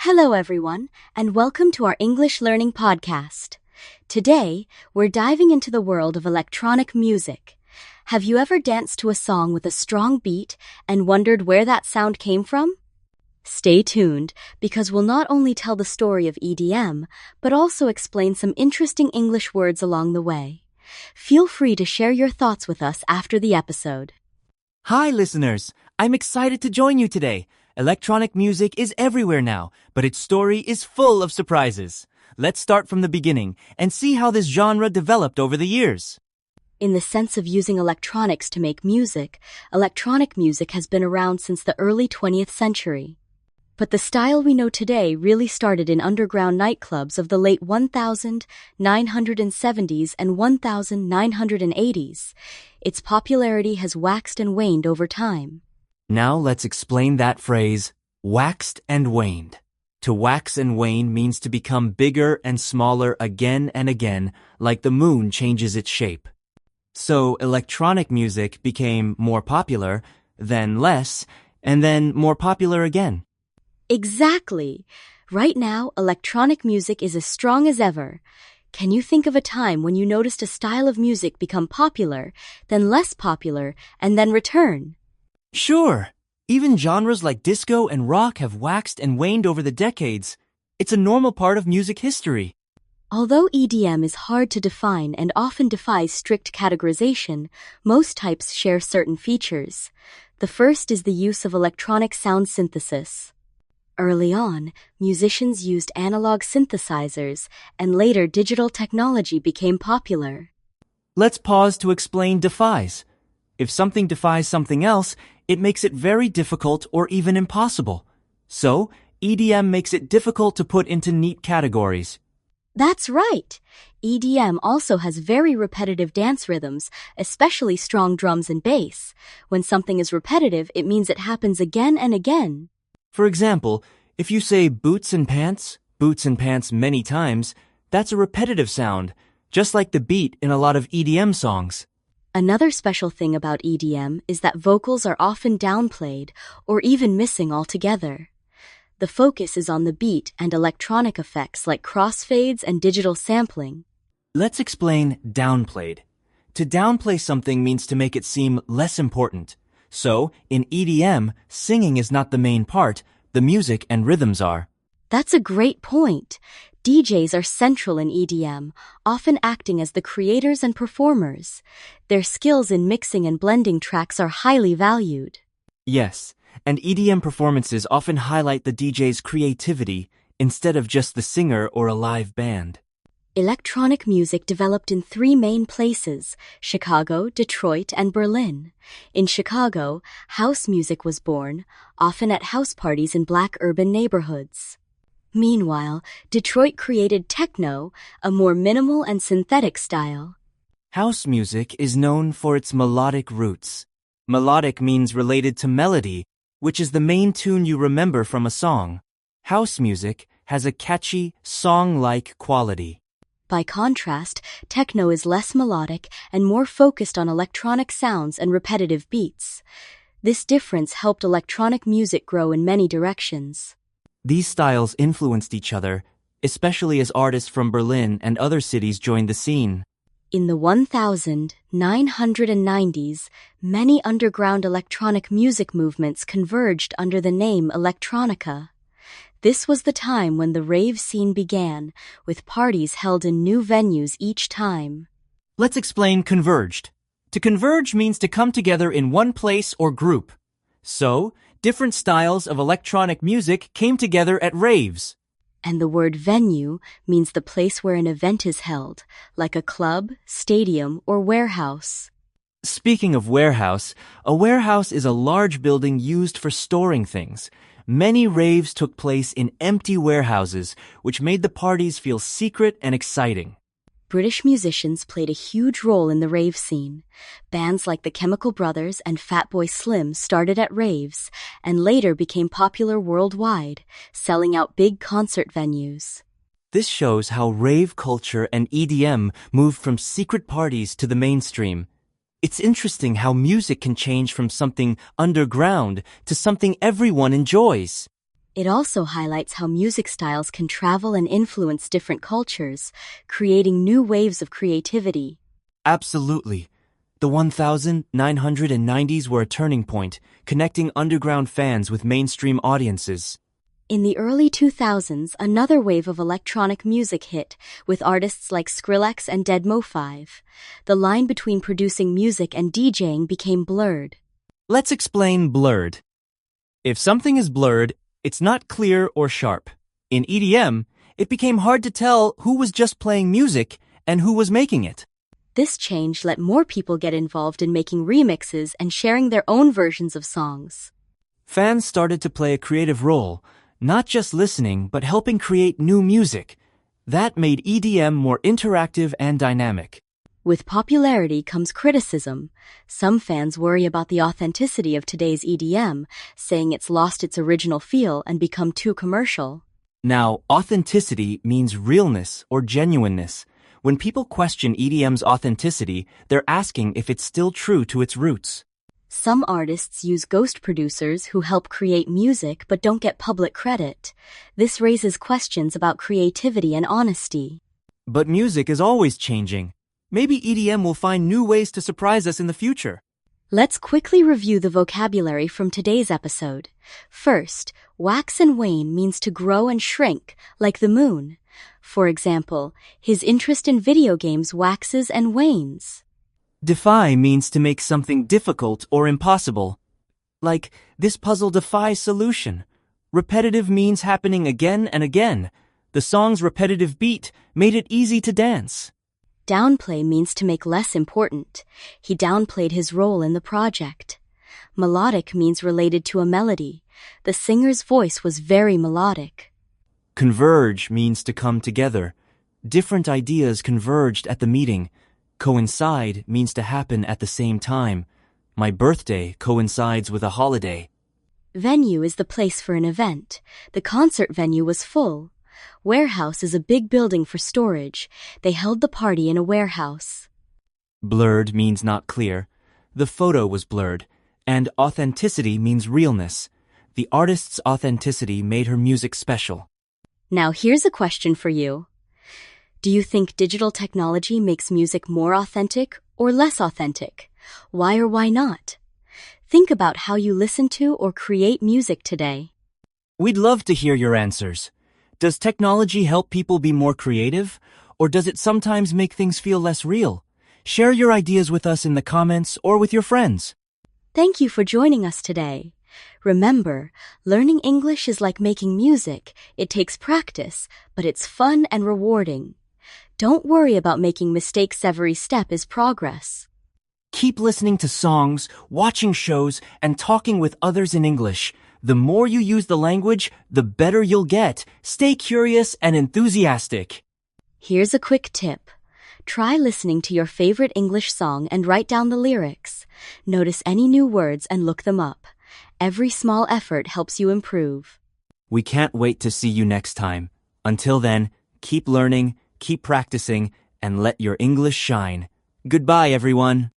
Hello, everyone, and welcome to our English Learning Podcast. Today, we're diving into the world of electronic music. Have you ever danced to a song with a strong beat and wondered where that sound came from? Stay tuned, because we'll not only tell the story of EDM, but also explain some interesting English words along the way. Feel free to share your thoughts with us after the episode. Hi, listeners. I'm excited to join you today. Electronic music is everywhere now, but its story is full of surprises. Let's start from the beginning and see how this genre developed over the years. In the sense of using electronics to make music, electronic music has been around since the early 20th century. But the style we know today really started in underground nightclubs of the late 1970s and 1980s. Its popularity has waxed and waned over time. Now let's explain that phrase, waxed and waned. To wax and wane means to become bigger and smaller again and again, like the moon changes its shape. So electronic music became more popular, then less, and then more popular again. Exactly. Right now, electronic music is as strong as ever. Can you think of a time when you noticed a style of music become popular, then less popular, and then return? Sure. Even genres like disco and rock have waxed and waned over the decades. It's a normal part of music history. Although EDM is hard to define and often defies strict categorization, most types share certain features. The first is the use of electronic sound synthesis. Early on, musicians used analog synthesizers, and later digital technology became popular. Let's pause to explain defies. If something defies something else, it makes it very difficult or even impossible. So, EDM makes it difficult to put into neat categories. That's right. EDM also has very repetitive dance rhythms, especially strong drums and bass. When something is repetitive, it means it happens again and again. For example, if you say boots and pants many times, that's a repetitive sound, just like the beat in a lot of EDM songs. Another special thing about EDM is that vocals are often downplayed or even missing altogether. The focus is on the beat and electronic effects like crossfades and digital sampling. Let's explain downplayed. To downplay something means to make it seem less important. So, in EDM, singing is not the main part, the music and rhythms are. That's a great point. DJs are central in EDM, often acting as the creators and performers. Their skills in mixing and blending tracks are highly valued. Yes, and EDM performances often highlight the DJ's creativity instead of just the singer or a live band. Electronic music developed in three main places: Chicago, Detroit, and Berlin. In Chicago, house music was born, often at house parties in black urban neighborhoods. Meanwhile, Detroit created techno, a more minimal and synthetic style. House music is known for its melodic roots. Melodic means related to melody, which is the main tune you remember from a song. House music has a catchy, song-like quality. By contrast, techno is less melodic and more focused on electronic sounds and repetitive beats. This difference helped electronic music grow in many directions. These styles influenced each other, especially as artists from Berlin and other cities joined the scene. In the 1990s, many underground electronic music movements converged under the name electronica. This was the time when the rave scene began, with parties held in new venues each time. Let's explain converged. To converge means to come together in one place or group. So, different styles of electronic music came together at raves. And the word venue means the place where an event is held, like a club, stadium, or warehouse. Speaking of warehouse, a warehouse is a large building used for storing things. Many raves took place in empty warehouses, which made the parties feel secret and exciting. British musicians played a huge role in the rave scene. Bands like the Chemical Brothers and Fatboy Slim started at raves and later became popular worldwide, selling out big concert venues. This shows how rave culture and EDM moved from secret parties to the mainstream. It's interesting how music can change from something underground to something everyone enjoys. It also highlights how music styles can travel and influence different cultures, creating new waves of creativity. Absolutely. The 1990s were a turning point, connecting underground fans with mainstream audiences. In the early 2000s, another wave of electronic music hit, with artists like Skrillex and Deadmo5. The line between producing music and DJing became blurred. Let's explain blurred. If something is blurred, it's not clear or sharp. In EDM, it became hard to tell who was just playing music and who was making it. This change let more people get involved in making remixes and sharing their own versions of songs. Fans started to play a creative role, not just listening, but helping create new music. That made EDM more interactive and dynamic. With popularity comes criticism. Some fans worry about the authenticity of today's EDM, saying it's lost its original feel and become too commercial. Now, authenticity means realness or genuineness. When people question EDM's authenticity, they're asking if it's still true to its roots. Some artists use ghost producers who help create music but don't get public credit. This raises questions about creativity and honesty. But music is always changing. Maybe EDM will find new ways to surprise us in the future. Let's quickly review the vocabulary from today's episode. First, wax and wane means to grow and shrink, like the moon. For example, his interest in video games waxes and wanes. Defy means to make something difficult or impossible. Like, this puzzle defies solution. Repetitive means happening again and again. The song's repetitive beat made it easy to dance. Downplay means to make less important. He downplayed his role in the project. Melodic means related to a melody. The singer's voice was very melodic. Converge means to come together. Different ideas converged at the meeting. Coincide means to happen at the same time. My birthday coincides with a holiday. Venue is the place for an event. The concert venue was full. Warehouse is a big building for storage. They held the party in a warehouse. Blurred means not clear. The photo was blurred. And authenticity means realness. The artist's authenticity made her music special. Now here's a question for you. Do you think digital technology makes music more authentic or less authentic? Why or why not? Think about how you listen to or create music today. We'd love to hear your answers. Does technology help people be more creative, or does it sometimes make things feel less real? Share your ideas with us in the comments or with your friends. Thank you for joining us today. Remember, learning English is like making music. It takes practice, but it's fun and rewarding. Don't worry about making mistakes. Every step is progress. Keep listening to songs, watching shows, and talking with others in English. The more you use the language, the better you'll get. Stay curious and enthusiastic. Here's a quick tip. Try listening to your favorite English song and write down the lyrics. Notice any new words and look them up. Every small effort helps you improve. We can't wait to see you next time. Until then, keep learning, keep practicing, and let your English shine. Goodbye, everyone.